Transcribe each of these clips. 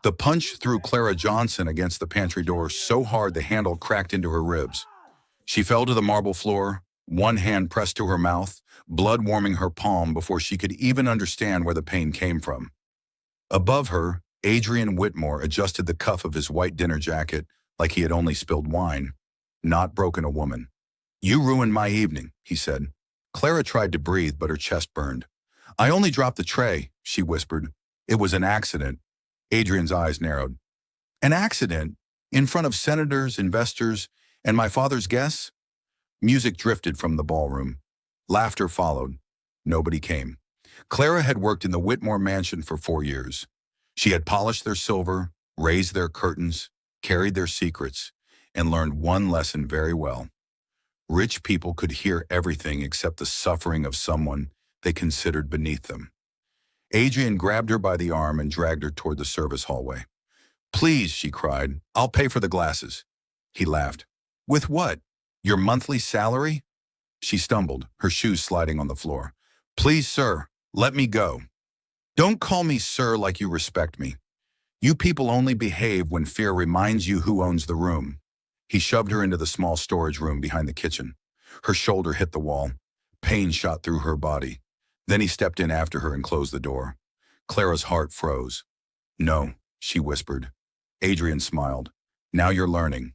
The punch threw Clara Johnson against the pantry door so hard the handle cracked into her ribs. She fell to the marble floor, one hand pressed to her mouth, blood warming her palm before she could even understand where the pain came from. Above her, Adrian Whitmore adjusted the cuff of his white dinner jacket like he had only spilled wine, not broken a woman. "You ruined my evening," he said. Clara tried to breathe, but her chest burned. "I only dropped the tray," she whispered. "It was an accident." Adrian's eyes narrowed. "An accident? In front of senators, investors, and my father's guests?" Music drifted from the ballroom. Laughter followed. Nobody came. Clara had worked in the Whitmore mansion for 4 years. She had polished their silver, raised their curtains, carried their secrets, and learned one lesson very well. Rich people could hear everything except the suffering of someone they considered beneath them. Adrian grabbed her by the arm and dragged her toward the service hallway. "Please," she cried, "I'll pay for the glasses." He laughed. "With what? Your monthly salary?" She stumbled, her shoes sliding on the floor. "Please, sir, let me go." "Don't call me sir like you respect me. You people only behave when fear reminds you who owns the room." He shoved her into the small storage room behind the kitchen. Her shoulder hit the wall. Pain shot through her body. Then he stepped in after her and closed the door. Clara's heart froze. "No," she whispered. Adrian smiled. "Now you're learning."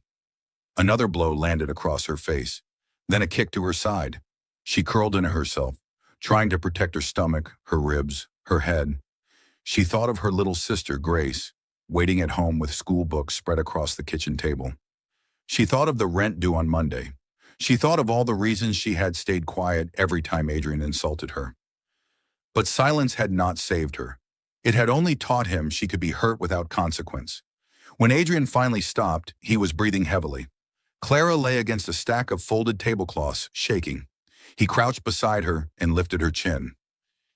Another blow landed across her face, then a kick to her side. She curled into herself, trying to protect her stomach, her ribs, her head. She thought of her little sister, Grace, waiting at home with school books spread across the kitchen table. She thought of the rent due on Monday. She thought of all the reasons she had stayed quiet every time Adrian insulted her. But silence had not saved her. It had only taught him she could be hurt without consequence. When Adrian finally stopped, he was breathing heavily. Clara lay against a stack of folded tablecloths, shaking. He crouched beside her and lifted her chin.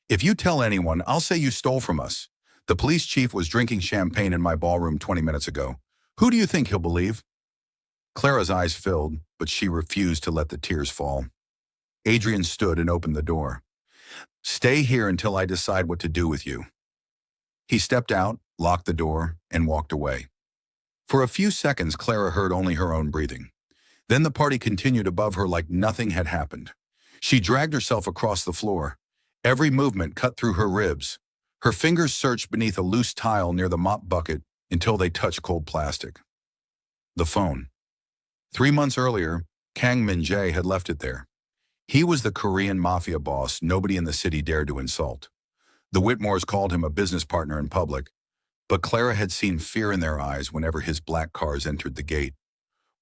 "If you tell anyone, I'll say you stole from us. The police chief was drinking champagne in my ballroom 20 minutes ago. Who do you think he'll believe?" Clara's eyes filled, but she refused to let the tears fall. Adrian stood and opened the door. "Stay here until I decide what to do with you." He stepped out, locked the door, and walked away. For a few seconds, Clara heard only her own breathing. Then the party continued above her like nothing had happened. She dragged herself across the floor. Every movement cut through her ribs. Her fingers searched beneath a loose tile near the mop bucket until they touched cold plastic. The phone. 3 months earlier, Kang Min-Jae had left it there. He was the Korean Mafia boss nobody in the city dared to insult. The Whitmores called him a business partner in public, but Clara had seen fear in their eyes whenever his black cars entered the gate.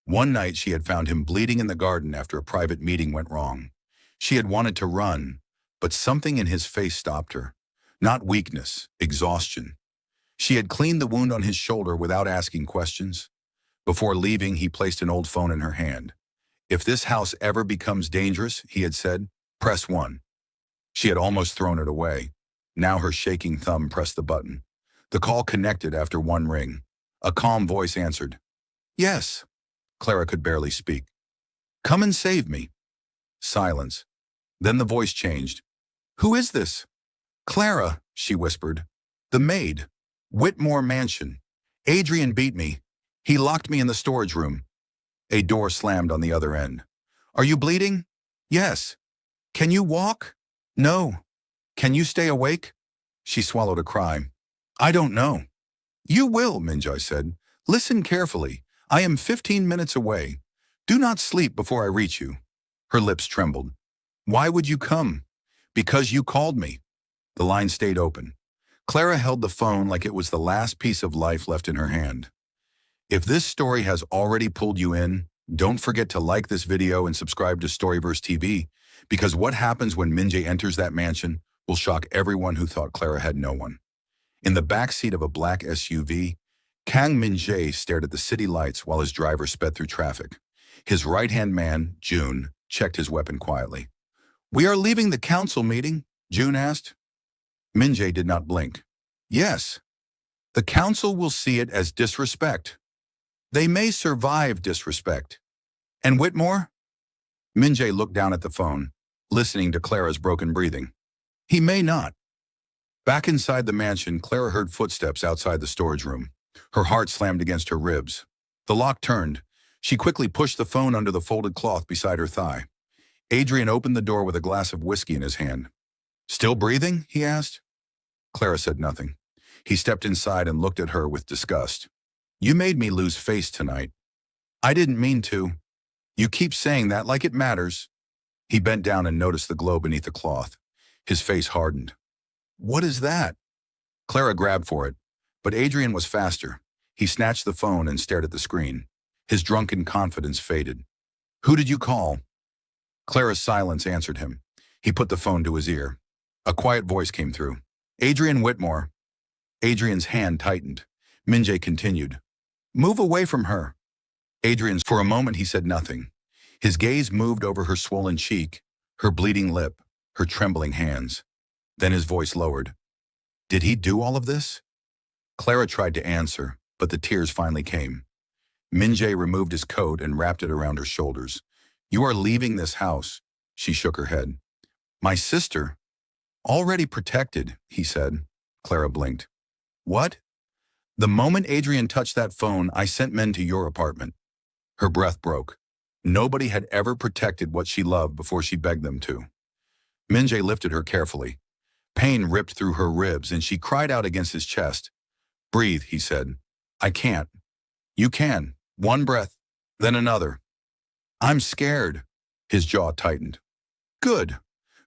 One night she had found him bleeding in the garden after a private meeting went wrong. She had wanted to run, but something in his face stopped her. Not weakness, exhaustion. She had cleaned the wound on his shoulder without asking questions. Before leaving, he placed an old phone in her hand. "If this house ever becomes dangerous," he had said, "press 1. She had almost thrown it away. Now her shaking thumb pressed the button. The call connected after one ring. A calm voice answered. "Yes." Clara could barely speak. "Come and save me." Silence. Then the voice changed. "Who is this?" "Clara," she whispered. "The maid. Whitmore Mansion. Adrian beat me. He locked me in the storage room." A door slammed on the other end. "Are you bleeding?" "Yes." "Can you walk?" "No." "Can you stay awake?" She swallowed a cry. "I don't know." "You will," Min-Jae said. "Listen carefully. I am 15 minutes away. Do not sleep before I reach you." Her lips trembled. "Why would you come?" "Because you called me." The line stayed open. Clara held the phone like it was the last piece of life left in her hand. If this story has already pulled you in, don't forget to like this video and subscribe to Storyverse TV, because what happens when Min-Jae enters that mansion will shock everyone who thought Clara had no one. In the back seat of a black SUV, Kang Min-Jae stared at the city lights while his driver sped through traffic. His right-hand man, June, checked his weapon quietly. "We are leaving the council meeting?" June asked. Min-Jae did not blink. "Yes. The council will see it as disrespect. They may survive disrespect." "And Whitmore?" Min-Jae looked down at the phone, listening to Clara's broken breathing. "He may not." Back inside the mansion, Clara heard footsteps outside the storage room. Her heart slammed against her ribs. The lock turned. She quickly pushed the phone under the folded cloth beside her thigh. Adrian opened the door with a glass of whiskey in his hand. "Still breathing?" he asked. Clara said nothing. He stepped inside and looked at her with disgust. "You made me lose face tonight." "I didn't mean to." "You keep saying that like it matters." He bent down and noticed the glow beneath the cloth. His face hardened. "What is that?" Clara grabbed for it, but Adrian was faster. He snatched the phone and stared at the screen. His drunken confidence faded. "Who did you call?" Clara's silence answered him. He put the phone to his ear. A quiet voice came through. "Adrian Whitmore." Adrian's hand tightened. Min-Jae continued. "Move away from her." For a moment he said nothing. His gaze moved over her swollen cheek, her bleeding lip, her trembling hands. Then his voice lowered. "Did he do all of this?" Clara tried to answer, but the tears finally came. Min-Jae removed his coat and wrapped it around her shoulders. "You are leaving this house." She shook her head. "My sister?" "Already protected," he said. Clara blinked. "What?" "The moment Adrian touched that phone, I sent men to your apartment." Her breath broke. Nobody had ever protected what she loved before she begged them to. Min-Jae lifted her carefully. Pain ripped through her ribs and she cried out against his chest. "Breathe," he said. "I can't." "You can." One breath, then another. "I'm scared." His jaw tightened. "Good.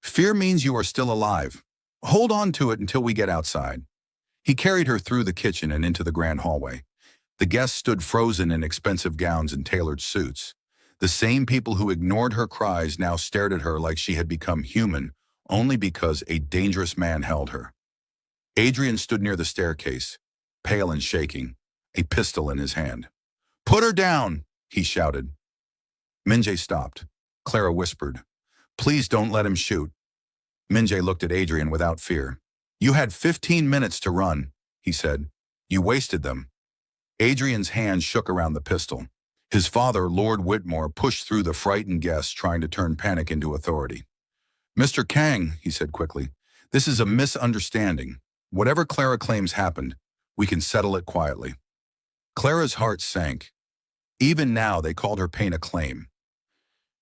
Fear means you are still alive. Hold on to it until we get outside." He carried her through the kitchen and into the grand hallway. The guests stood frozen in expensive gowns and tailored suits. The same people who ignored her cries now stared at her like she had become human only because a dangerous man held her. Adrian stood near the staircase, pale and shaking, a pistol in his hand. "Put her down," he shouted. Min-Jae stopped. Clara whispered, "Please don't let him shoot." Min-Jae looked at Adrian without fear. "You had 15 minutes to run," he said. "You wasted them." Adrian's hand shook around the pistol. His father, Lord Whitmore, pushed through the frightened guests, trying to turn panic into authority. "Mr. Kang," he said quickly, "this is a misunderstanding. Whatever Clara claims happened, we can settle it quietly." Clara's heart sank. Even now, they called her pain a claim.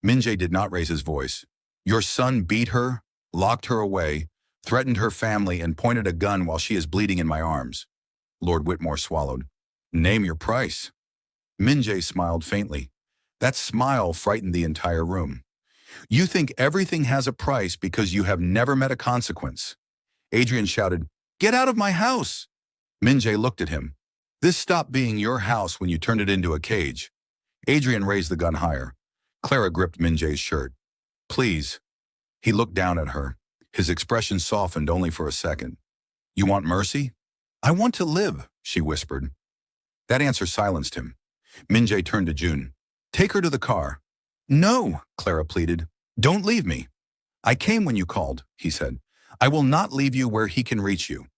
Min-Jae did not raise his voice. "Your son beat her, locked her away, threatened her family, and pointed a gun while she is bleeding in my arms." Lord Whitmore swallowed. "Name your price." Min-Jae smiled faintly. That smile frightened the entire room. "You think everything has a price because you have never met a consequence." Adrian shouted, "Get out of my house!" Min-Jae looked at him. "This stopped being your house when you turned it into a cage." Adrian raised the gun higher. Clara gripped Min-Jae's shirt. "Please." He looked down at her. His expression softened only for a second. "You want mercy?" "I want to live," she whispered. That answer silenced him. Min-Jae turned to June. "Take her to the car." "No," Clara pleaded. "Don't leave me." "I came when you called," he said. "I will not leave you where he can reach you."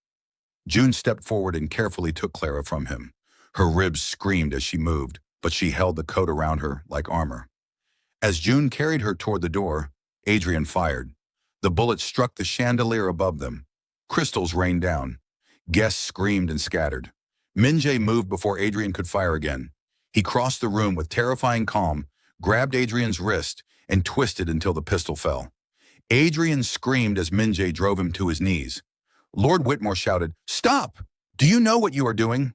June stepped forward and carefully took Clara from him. Her ribs screamed as she moved, but she held the coat around her like armor. As June carried her toward the door, Adrian fired. The bullet struck the chandelier above them. Crystals rained down. Guests screamed and scattered. Min-Jae moved before Adrian could fire again. He crossed the room with terrifying calm, grabbed Adrian's wrist, and twisted until the pistol fell. Adrian screamed as Min-Jae drove him to his knees. Lord Whitmore shouted, "Stop! Do you know what you are doing?"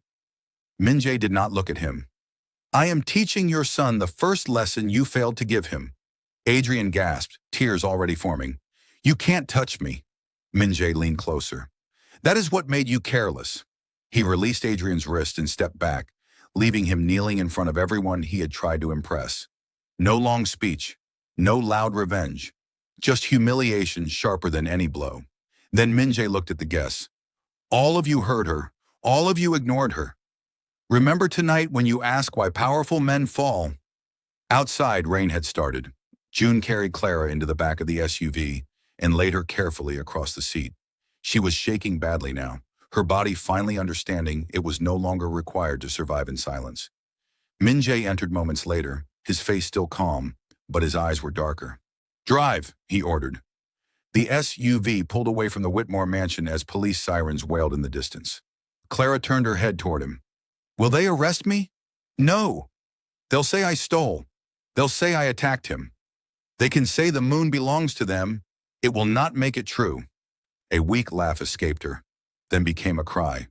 Min-Jae did not look at him. "I am teaching your son the first lesson you failed to give him." Adrian gasped, tears already forming. "You can't touch me." Min-Jae leaned closer. "That is what made you careless." He released Adrian's wrist and stepped back, leaving him kneeling in front of everyone he had tried to impress. No long speech, no loud revenge, just humiliation sharper than any blow. Then Min-Jae looked at the guests. "All of you heard her. All of you ignored her. Remember tonight when you ask why powerful men fall." Outside, rain had started. June carried Clara into the back of the SUV and laid her carefully across the seat. She was shaking badly now, her body finally understanding it was no longer required to survive in silence. Min-Jae entered moments later, his face still calm, but his eyes were darker. "Drive," he ordered. The SUV pulled away from the Whitmore mansion as police sirens wailed in the distance. Clara turned her head toward him. Will they arrest me? No. They'll say I stole. They'll say I attacked him. They can say the moon belongs to them. It will not make it true. A weak laugh escaped her, then became a cry.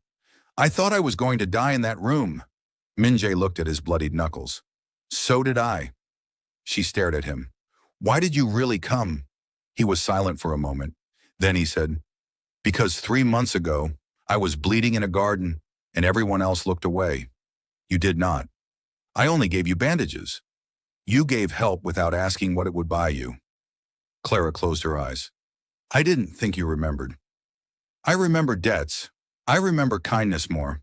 I thought I was going to die in that room. Min-Jae looked at his bloodied knuckles. So did I. She stared at him. Why did you really come? He was silent for a moment. Then he said, because 3 months ago, I was bleeding in a garden and everyone else looked away. You did not. I only gave you bandages. You gave help without asking what it would buy you. Clara closed her eyes. I didn't think you remembered. I remember debts. I remember kindness more.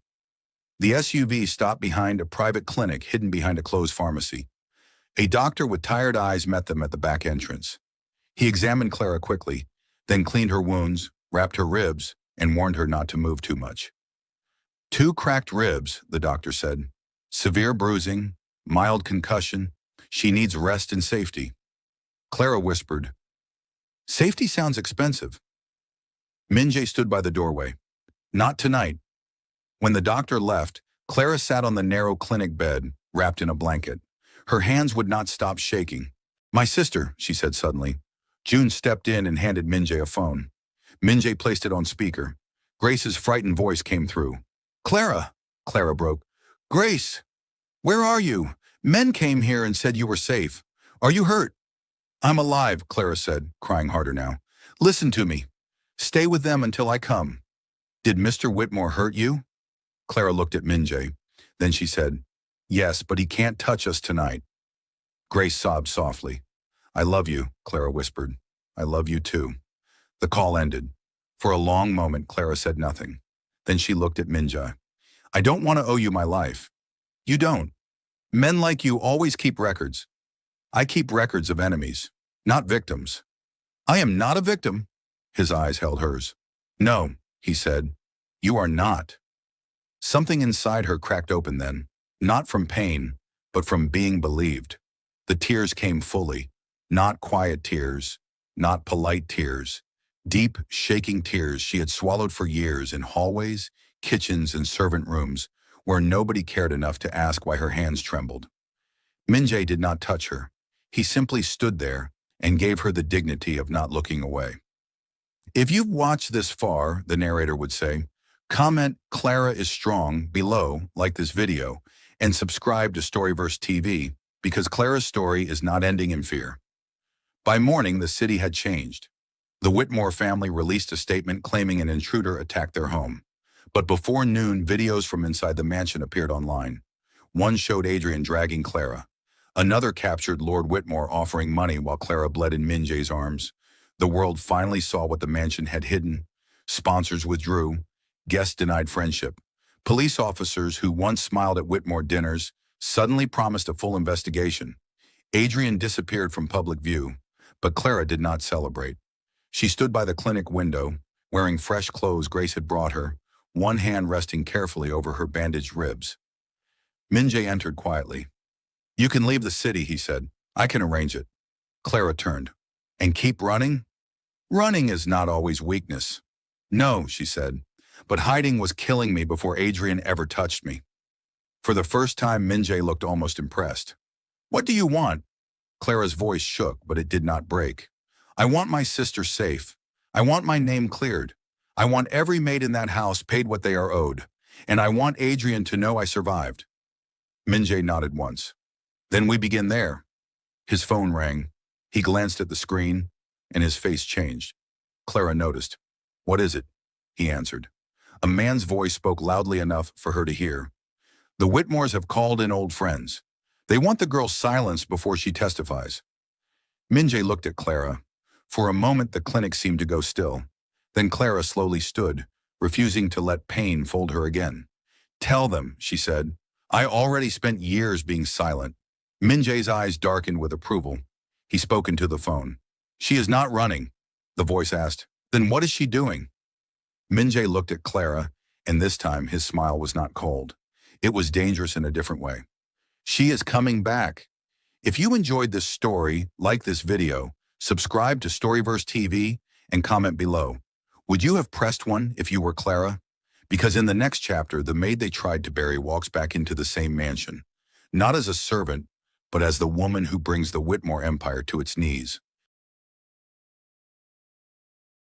The SUV stopped behind a private clinic hidden behind a closed pharmacy. A doctor with tired eyes met them at the back entrance. He examined Clara quickly, then cleaned her wounds, wrapped her ribs, and warned her not to move too much. 2 cracked ribs, the doctor said. Severe bruising, mild concussion. She needs rest and safety. Clara whispered, Safety sounds expensive. Min-Jae stood by the doorway. Not tonight. When the doctor left, Clara sat on the narrow clinic bed, wrapped in a blanket. Her hands would not stop shaking. My sister, she said suddenly. June stepped in and handed Min-Jae a phone. Min-Jae placed it on speaker. Grace's frightened voice came through. Clara, Clara broke. Grace, where are you? Men came here and said you were safe. Are you hurt? I'm alive, Clara said, crying harder now. Listen to me. Stay with them until I come. Did Mr. Whitmore hurt you? Clara looked at Min-Jae. Then she said, Yes, but he can't touch us tonight. Grace sobbed softly. I love you, Clara whispered. I love you too. The call ended. For a long moment, Clara said nothing. Then she looked at Min-Jae. I don't want to owe you my life. You don't. Men like you always keep records. I keep records of enemies, not victims. I am not a victim. His eyes held hers. No, he said. You are not. Something inside her cracked open then, not from pain, but from being believed. The tears came fully, not quiet tears, not polite tears, deep, shaking tears she had swallowed for years in hallways, kitchens, and servant rooms where nobody cared enough to ask why her hands trembled. Min-Jae did not touch her. He simply stood there and gave her the dignity of not looking away. If you've watched this far, the narrator would say, comment Clara is strong below, like this video, and subscribe to Storyverse TV because Clara's story is not ending in fear. By morning, the city had changed. The Whitmore family released a statement claiming an intruder attacked their home. But before noon, videos from inside the mansion appeared online. One showed Adrian dragging Clara. Another captured Lord Whitmore offering money while Clara bled in Min-Jae's arms. The world finally saw what the mansion had hidden. Sponsors withdrew. Guests denied friendship. Police officers who once smiled at Whitmore dinners suddenly promised a full investigation. Adrian disappeared from public view, but Clara did not celebrate. She stood by the clinic window, wearing fresh clothes Grace had brought her, one hand resting carefully over her bandaged ribs. Min-Jae entered quietly. You can leave the city, he said. I can arrange it. Clara turned. And keep running? Running is not always weakness. No, she said, but hiding was killing me before Adrian ever touched me. For the first time, Min-Jae looked almost impressed. What do you want? Clara's voice shook, but it did not break. I want my sister safe. I want my name cleared. I want every maid in that house paid what they are owed. And I want Adrian to know I survived. Min-Jae nodded once. Then we begin there. His phone rang. He glanced at the screen, and his face changed. Clara noticed. What is it? He answered. A man's voice spoke loudly enough for her to hear. The Whitmores have called in old friends. They want the girl silenced before she testifies. Min-Jae looked at Clara. For a moment, the clinic seemed to go still. Then Clara slowly stood, refusing to let pain fold her again. Tell them, she said. I already spent years being silent. Min-Jae's eyes darkened with approval. He spoke into the phone. She is not running, the voice asked. Then what is she doing? Min-Jae looked at Clara, and this time his smile was not cold. It was dangerous in a different way. She is coming back. If you enjoyed this story, like this video, subscribe to Storyverse TV and comment below. Would you have pressed one if you were Clara? Because in the next chapter, the maid they tried to bury walks back into the same mansion, not as a servant, but as the woman who brings the Whitmore empire to its knees.